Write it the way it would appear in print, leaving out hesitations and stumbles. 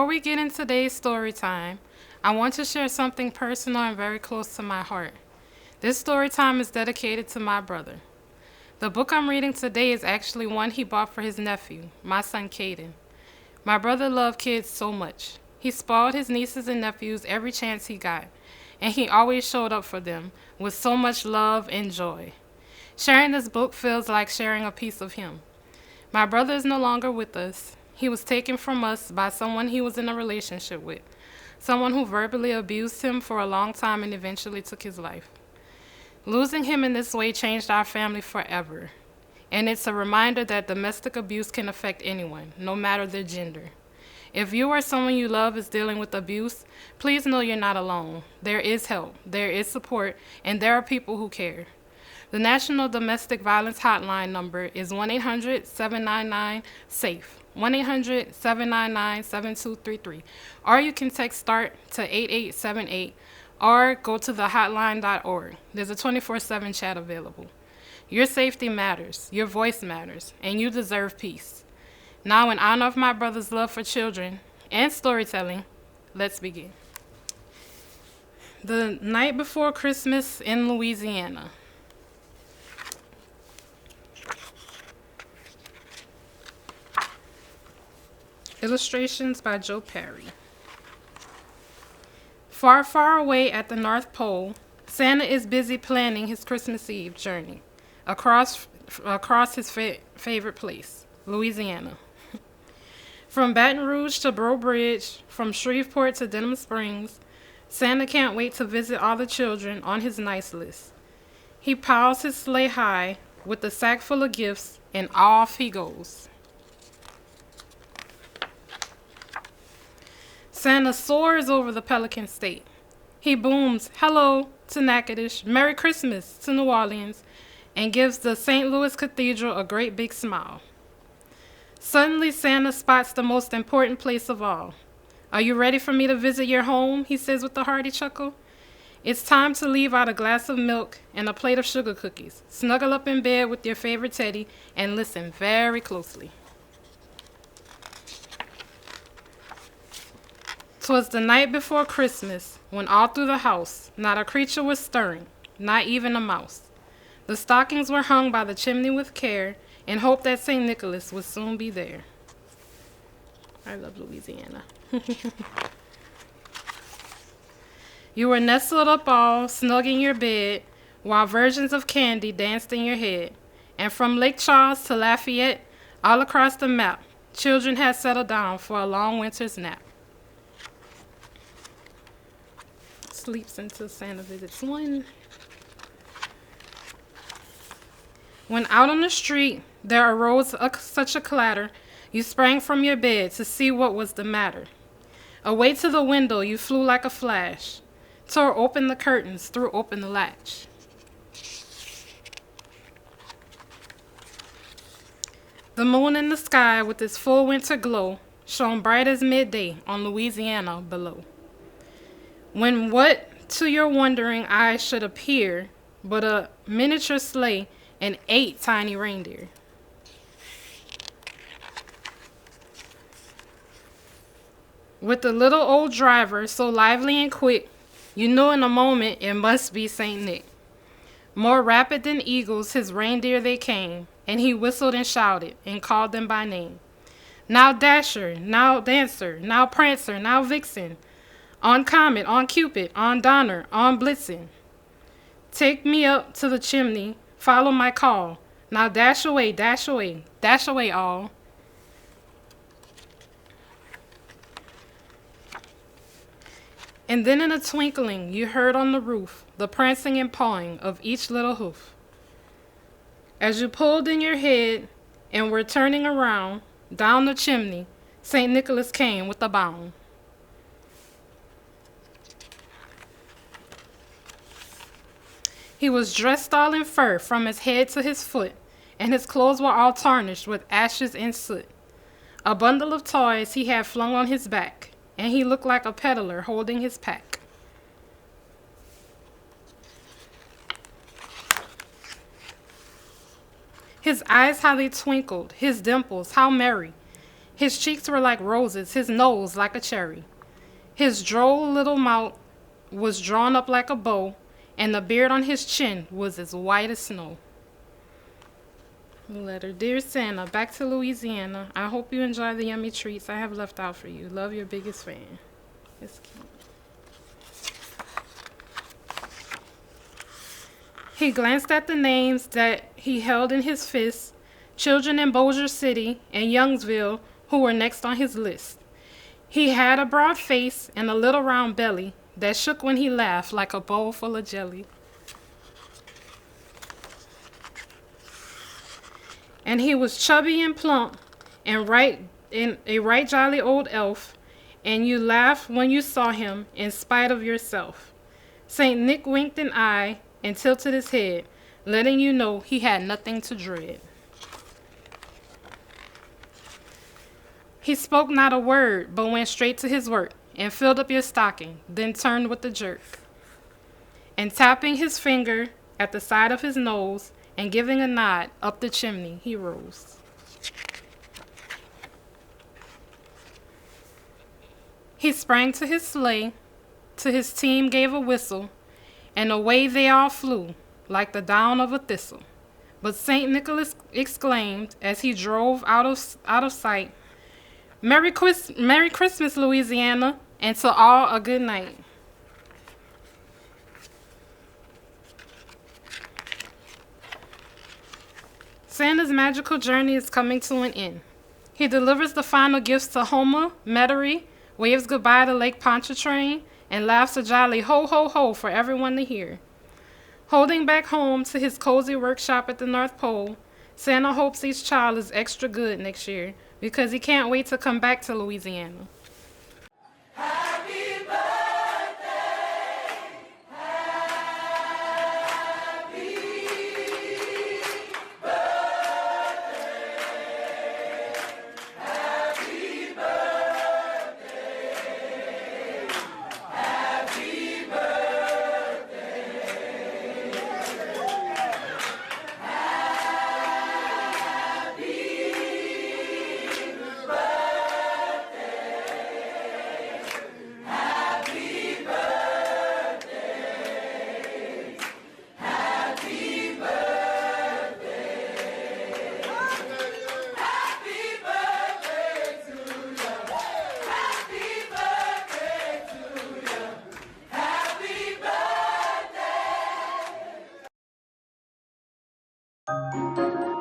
we get into today's story time, I want to share something personal and very close to my heart. This story time is dedicated to my brother. The book I'm reading today is actually one he bought for his nephew, my son Caden. My brother loved kids so much. He spoiled his nieces and nephews every chance he got, and he always showed up for them with so much love and joy. Sharing this book feels like sharing a piece of him. My brother is no longer with us. He was taken from us by someone he was in a relationship with, someone who verbally abused him for a long time and eventually took his life. Losing him in this way changed our family forever, and it's a reminder that domestic abuse can affect anyone, no matter their gender. If you or someone you love is dealing with abuse, please know you're not alone. There is help, there is support, and there are people who care. The National Domestic Violence Hotline number is 1-800-799-SAFE, 1-800-799-7233, or you can text START to 8878, or go to thehotline.org. There's a 24/7 chat available. Your safety matters, your voice matters, and you deserve peace. Now, in honor of my brother's love for children and storytelling, let's begin. The night before Christmas in Louisiana. Illustrations by Joe Perry. Far, far away at the North Pole, Santa is busy planning his Christmas Eve journey across his favorite place, Louisiana. From Baton Rouge to Breaux Bridge, from Shreveport to Denham Springs, Santa can't wait to visit all the children on his nice list. He piles his sleigh high with a sack full of gifts, and off he goes. Santa soars over the Pelican State. He booms, "Hello" to Natchitoches, "Merry Christmas" to New Orleans, and gives the St. Louis Cathedral a great big smile. Suddenly, Santa spots the most important place of all. "Are you ready for me to visit your home?" he says with a hearty chuckle. It's time to leave out a glass of milk and a plate of sugar cookies. Snuggle up in bed with your favorite teddy and listen very closely. 'Twas the night before Christmas, when all through the house not a creature was stirring, not even a mouse. The stockings were hung by the chimney with care, in hope that St. Nicholas would soon be there. I love Louisiana. You were nestled up all snug in your bed, while versions of candy danced in your head. And from Lake Charles to Lafayette, all across the map, children had settled down for a long winter's nap. Sleeps until Santa visits one. When out on the street there arose such a clatter, you sprang from your bed to see what was the matter. Away to the window you flew like a flash, tore open the curtains, threw open the latch. The moon in the sky with its full winter glow shone bright as midday on Louisiana below. When what to your wondering eyes should appear but a miniature sleigh and 8 tiny reindeer. With the little old driver so lively and quick, you knew in a moment it must be Saint Nick. More rapid than eagles his reindeer they came, and he whistled and shouted and called them by name. Now Dasher, now Dancer, now Prancer, now Vixen, on Comet, on Cupid, on Donner, on Blitzen. Take me up to the chimney, follow my call. Now dash away, dash away, dash away all. And then in a twinkling you heard on the roof the prancing and pawing of each little hoof. As you pulled in your head and were turning around, down the chimney, St. Nicholas came with a bound. He was dressed all in fur from his head to his foot, and his clothes were all tarnished with ashes and soot. A bundle of toys he had flung on his back, and he looked like a peddler holding his pack. His eyes how they twinkled, his dimples how merry. His cheeks were like roses, his nose like a cherry. His droll little mouth was drawn up like a bow, and the beard on his chin was as white as snow. Letter. Dear Santa, back to Louisiana. I hope you enjoy the yummy treats I have left out for you. Love, your biggest fan. It's cute. He glanced at the names that he held in his fists, children in Bossier City and Youngsville who were next on his list. He had a broad face and a little round belly that shook when he laughed like a bowl full of jelly. And he was chubby and plump and a right jolly old elf, and you laughed when you saw him in spite of yourself. Saint Nick winked an eye and tilted his head, letting you know he had nothing to dread. He spoke not a word, but went straight to his work and filled up your stocking, then turned with a jerk. And tapping his finger at the side of his nose and giving a nod up the chimney, he rose. He sprang to his sleigh, to his team gave a whistle, and away they all flew, like the down of a thistle. But St. Nicholas exclaimed, as he drove out of sight, Merry Christmas, Louisiana, and to all a good night. Santa's magical journey is coming to an end. He delivers the final gifts to Homer, Metairie, waves goodbye to Lake Pontchartrain, and laughs a jolly ho, ho, ho for everyone to hear. Holding back home to his cozy workshop at the North Pole, Santa hopes each child is extra good next year because he can't wait to come back to Louisiana. Happy birthday, happy birthday, happy birthday, happy birthday.